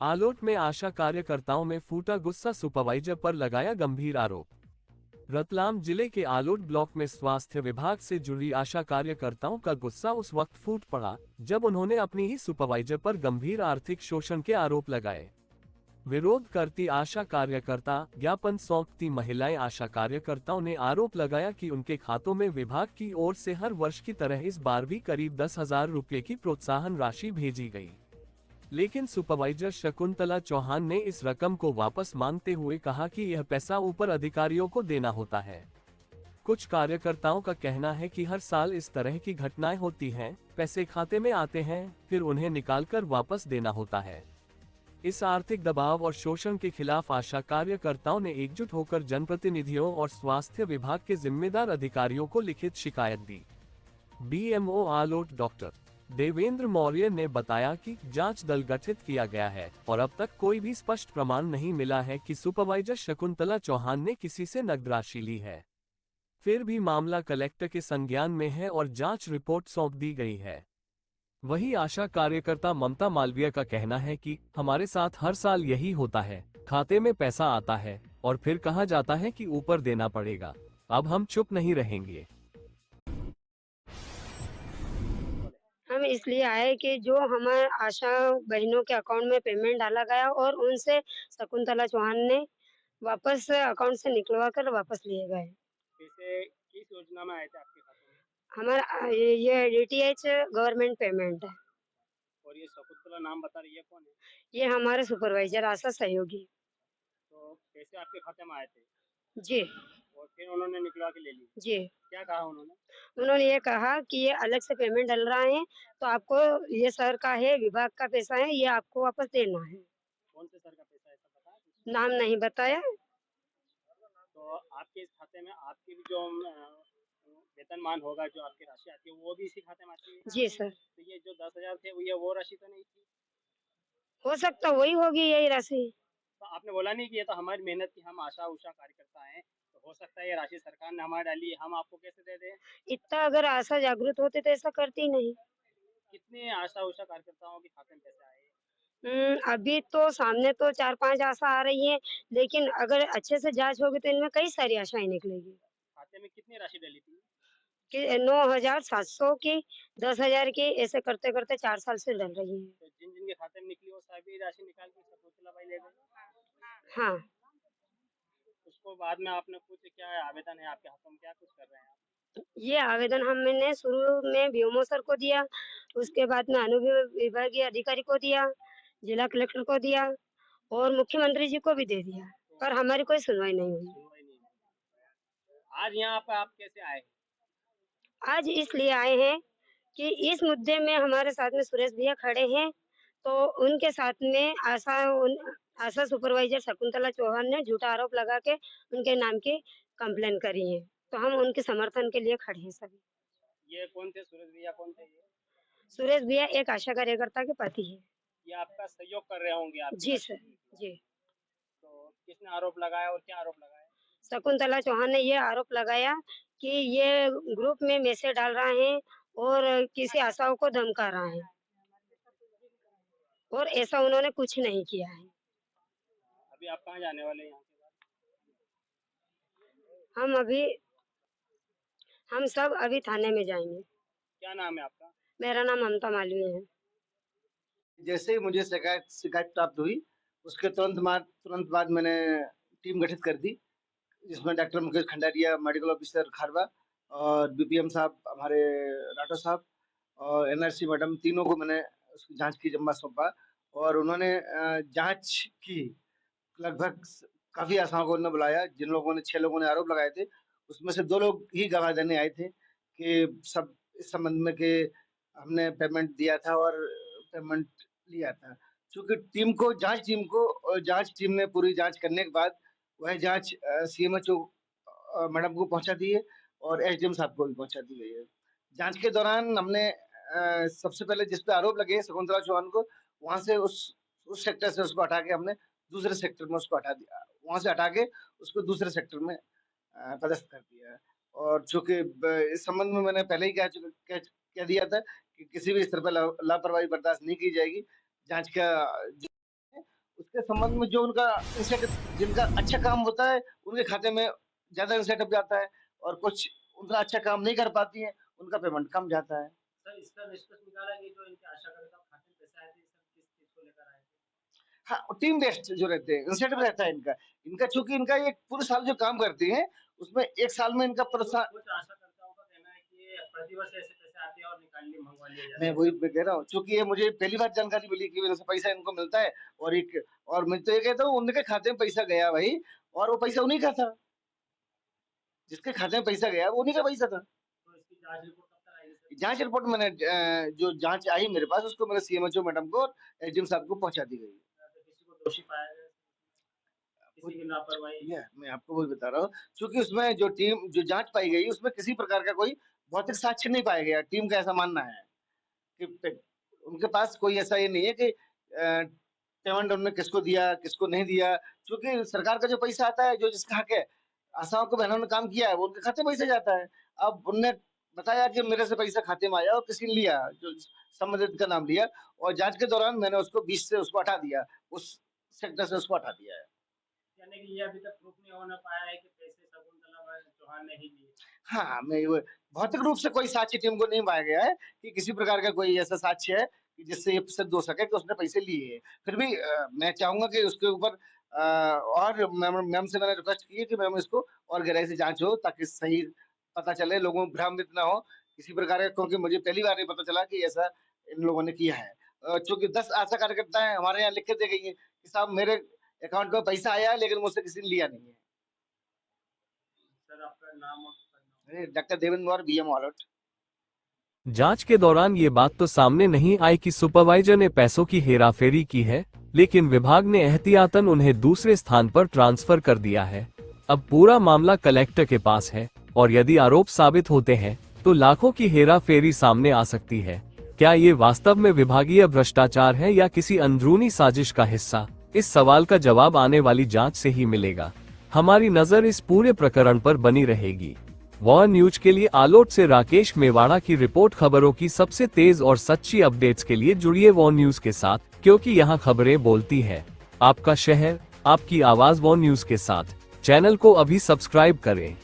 आलोट में आशा कार्यकर्ताओं में फूटा गुस्सा, सुपरवाइजर पर लगाया गंभीर आरोप। रतलाम जिले के आलोट ब्लॉक में स्वास्थ्य विभाग से जुड़ी आशा कार्यकर्ताओं का गुस्सा उस वक्त फूट पड़ा जब उन्होंने अपनी ही सुपरवाइजर पर गंभीर आर्थिक शोषण के आरोप लगाए। विरोध करती आशा कार्यकर्ता, ज्ञापन सौंपती महिलाएं आशा कार्यकर्ताओं ने आरोप लगाया कि उनके खातों में विभाग की ओर से हर वर्ष की तरह इस बार भी करीब 10,000 रुपये की प्रोत्साहन राशि भेजी गई। लेकिन सुपरवाइजर शकुंतला चौहान ने इस रकम को वापस मांगते हुए कहा कि यह पैसा ऊपर अधिकारियों को देना होता है। कुछ कार्यकर्ताओं का कहना है कि हर साल इस तरह की घटनाएं होती हैं, पैसे खाते में आते हैं, फिर उन्हें निकालकर वापस देना होता है। इस आर्थिक दबाव और शोषण के खिलाफ आशा कार्यकर्ताओं ने एकजुट होकर जनप्रतिनिधियों और स्वास्थ्य विभाग के जिम्मेदार अधिकारियों को लिखित शिकायत दी। बीएमओ आलोट डॉक्टर देवेंद्र मौर्य ने बताया कि जांच दल गठित किया गया है और अब तक कोई भी स्पष्ट प्रमाण नहीं मिला है कि सुपरवाइजर शकुंतला चौहान ने किसी से नकद राशि ली है। फिर भी मामला कलेक्टर के संज्ञान में है और जांच रिपोर्ट सौंप दी गई है। वहीं आशा कार्यकर्ता ममता मालवीय का कहना है कि हमारे साथ हर साल यही होता है, खाते में पैसा आता है और फिर कहा जाता है कि ऊपर देना पड़ेगा। अब हम चुप नहीं रहेंगे। हम इसलिए आए कि जो हमारे आशा बहनों के अकाउंट में पेमेंट डाला गया और उनसे शकुंतला चौहान ने वापस अकाउंट से निकलवा कर वापस लिए गए। पैसे किस योजना में आए थे आपके खाते में? हमारा ये डीटीएच गवर्नमेंट पेमेंट है। और ये शकुंतला नाम बता रही है, कौन है? ये हमारे सुपरवाइजर आशा सहयोगी। तो पैसे आपके खाते में आए थे जी और फिर उन्होंने निकलवा के ले लिए। जी। क्या कहा उन्होंने? उन्होंने ये कहा कि ये अलग से पेमेंट डल रहा है, तो आपको ये सर का है, विभाग का पैसा है, ये आपको वापस देना है। कौन से सर का पैसा है, सब बताया कुछ? नाम नहीं बताया। तो आपके इस खाते में आपकी भी जो वेतनमान होगा, जो आपकी राशि आती है, वो भी इसी खाते में आती है? जी सर। तो ये जो 10,000 थे वो राशि तो नहीं थी? हो सकता वही होगी यही राशि। तो आपने बोला नहीं कि ये तो हमारी मेहनत की, हम आशा उषा कार्यकर्ता हैं, तो हो सकता है ये राशि सरकार ने हमारी डाली, हम आपको कैसे दे दें? इतना अगर आशा जागृत होती तो ऐसा करती नहीं। कितने आशा उषा कार्यकर्ताओं के खाते में पैसे आए? अभी तो सामने तो 4-5 आशा आ रही है, लेकिन अगर अच्छे से जांच होगी तो इनमें कई सारी आशाएं निकलेगी। खाते में कितनी राशि डली थी? कि 9,700 की, 10,000 की, ऐसे करते करते 4 साल से डल रही है। तो जिन जिन के खाते में निकली वो सभी राशि निकाल के शकुंतला बाई ले गए? हाँ। उसको बाद में आपने कुछ, क्या आवेदन है आपके हाथों में, क्या कुछ कर रहे हैं आप? ये आवेदन हमने शुरू में बीएमओ सर को दिया, उसके बाद में अनुविभागीय अधिकारी को दिया, जिला कलेक्टर को दिया और मुख्यमंत्री जी को भी दे दिया, पर हमारी कोई सुनवाई नहीं हुई। सुनवाई नहीं हुई। आज यहाँ पे आप कैसे आए? आज इसलिए आए हैं कि इस मुद्दे में हमारे साथ में सुरेश भैया खड़े हैं, तो उनके साथ में आशा सुपरवाइजर शकुंतला चौहान ने झूठा आरोप लगा के उनके नाम की कंप्लेन करी है, तो हम उनके समर्थन के लिए खड़े हैं सभी। ये कौन थे सूरज भैया, कौन थे ये? सुरेश भैया एक आशा कार्यकर्ता के पति है। ये आपका सहयोग कर रहे होंगे आपकी जी बात सर। सुनने के बाद। जी। तो किसने आरोप लगाया और क्या आरोप लगाया? शकुंतला चौहान ने ये आरोप लगाया कि ये ग्रुप में मैसेज डाल रहा है और किसी आशाओं को धमका रहा है, और ऐसा उन्होंने कुछ नहीं किया है। अभी आप कहाँ जाने वाले हैं यहाँ के बाद? हम सब अभी थाने में जाएंगे। क्या नाम है आपका? मेरा नाम ममता मालवीय है। जैसे ही मुझे शिकायत प्राप्त हुई, उसके तुरंत बाद मैंने टीम गठित कर दी, जिसमें डॉक्टर मुकेश खंडारिया, मेडिकल ऑफिसर खारवा और बीपीएम साहब, हमारे राठौर साहब और एनआरसी मैडम, तीनों को मैंने उसकी जांच की जिम्मा सौंपा और उन्होंने जांच की। लगभग काफी आशाओं को उन्होंने बुलाया। जिन लोगों ने 6 लोगों ने आरोप लगाए थे, उसमें से 2 लोग ही गवाह देने आए थे कि सब इस संबंध में कि हमने पेमेंट दिया था और पेमेंट लिया था। चूंकि जांच टीम ने पूरी जांच करने के बाद वह जांच सीएमएचओ मैडम को पहुंचा दी है और एसडीएम साहब को भी पहुंचा दी गई है। जांच के दौरान हमने सबसे पहले जिस पे आरोप लगे शकुंतला चौहान को, वहां से उस सेक्टर से उसको हटा के हमने दूसरे सेक्टर में उसको हटा दिया, वहां से हटा के उसको दूसरे सेक्टर में पदस्थ कर दिया है। और चूंकि इस संबंध में मैंने पहले ही कह दिया था कि किसी भी स्तर पर लापरवाही बर्दाश्त नहीं की जाएगी। जांच का इसके संबंध में जो उनका इंसेंटिव, जिनका अच्छा काम होता है उनके खाते में ज्यादा इंसेंटिव जाता है, और कुछ उनका अच्छा काम नहीं कर पाती हैं उनका पेमेंट कम जाता है। सर इसका निष्कर्ष निकाला कि जो इनके आशा कार्यकर्ता खाते में पैसे आए थे, सर किस चीज को लेकर आए थे? हाँ, टीम बेस्ड जो रहते हैं इंसेंटिव रहता है इनका। इनका चूंकि इनका ये पूरे साल जो काम करती है उसमें एक साल में इनका प्रोत्साहन। कुछ आशाकर्ताओं का कहना है कि प्रतिवर्ष ऐसे पैसे आते हैं और निकाल लिए मंगवा लिए जाते मैं हैं। वही कह रहा हूँ, चूंकि ये मुझे पहली बार जानकारी मिली कि वजह से पैसा इनको मिलता है, और मैं तो ये कहता हूँ उनके खाते में पैसा गया भाई, और वो पैसा उन्हीं का था, जिसके खाते में पैसा गया वो उन्हीं का पैसा था। तो इसकी जांच रिपोर्ट कब तक आएगी सर? जांच रिपोर्ट मैंने जो जांच आई मेरे पास उसको मेरे सीएमएचओ मैडम को और एसडीएम साहब को पहुंचा दी गई। तो किसी को दोषी पाया गया, किसी की लापरवाही? मैं आपको वही बता रहा हूँ, क्योंकि उसमें जो जांच पाई गई उसमें किसी प्रकार का कोई भौतिक साक्ष्य नहीं पाया गया। टीम का ऐसा मानना है कि उनके पास कोई ऐसा ये नहीं है कि पेमेंट उन्होंने किसको दिया किसको नहीं दिया, क्योंकि सरकार का जो पैसा आता है जो जिसका हक है, आशाओं को बहनों ने काम किया है वो उनके खाते में पैसा जाता है। अब उनने बताया कि मेरे से पैसा खाते में आया और किसी ने लिया, जो संबंधित का नाम लिया, और जांच के दौरान मैंने उसको 20 से उसको हटा दिया, उस सेक्टर से उसको हटा दिया है। यानी कि ये अभी तक प्रूफ नहीं होने पाया है कि पैसे शकुंतला चौहान ने ही लिए। हाँ, मैं वो भौतिक रूप से कोई साक्ष्य टीम को नहीं पाया गया है कि किसी प्रकार का कोई ऐसा साक्ष्य है कि जिससे ये सिद्ध हो सके कि उसने पैसे लिए हैं। फिर भी मैं चाहूंगा कि उसके ऊपर और मैम से मैंने रिक्वेस्ट की है कि मैम इसको और गहराई से जांच हो ताकि सही पता चले, लोगों को भ्रमित ना हो किसी प्रकार का, क्योंकि मुझे पहली बार ये पता चला कि ऐसा इन लोगों ने किया है। चूंकि 10 आशा कार्यकर्ता है हमारे यहाँ लिख के दे गई है कि साहब मेरे अकाउंट में पैसा आया है लेकिन मुझसे किसी ने लिया नहीं है। सर आपका नाम और डॉक्टर देवेंद्र मौर्य, बीएम ऑलआउट। जांच के दौरान ये बात तो सामने नहीं आई कि सुपरवाइजर ने पैसों की हेराफेरी की है, लेकिन विभाग ने एहतियातन उन्हें दूसरे स्थान पर ट्रांसफर कर दिया है। अब पूरा मामला कलेक्टर के पास है और यदि आरोप साबित होते हैं तो लाखों की हेराफेरी सामने आ सकती है। क्या ये वास्तव में विभागीय भ्रष्टाचार है या किसी अंदरूनी साजिश का हिस्सा? इस सवाल का जवाब आने वाली जांच से ही मिलेगा। हमारी नजर इस पूरे प्रकरण पर बनी रहेगी। वॉर न्यूज के लिए आलोट से राकेश मेवाड़ा की रिपोर्ट। खबरों की सबसे तेज और सच्ची अपडेट्स के लिए जुड़िए वॉर न्यूज के साथ, क्योंकि यहाँ खबरें बोलती है। आपका शहर, आपकी आवाज वॉर न्यूज के साथ। चैनल को अभी सब्सक्राइब करें।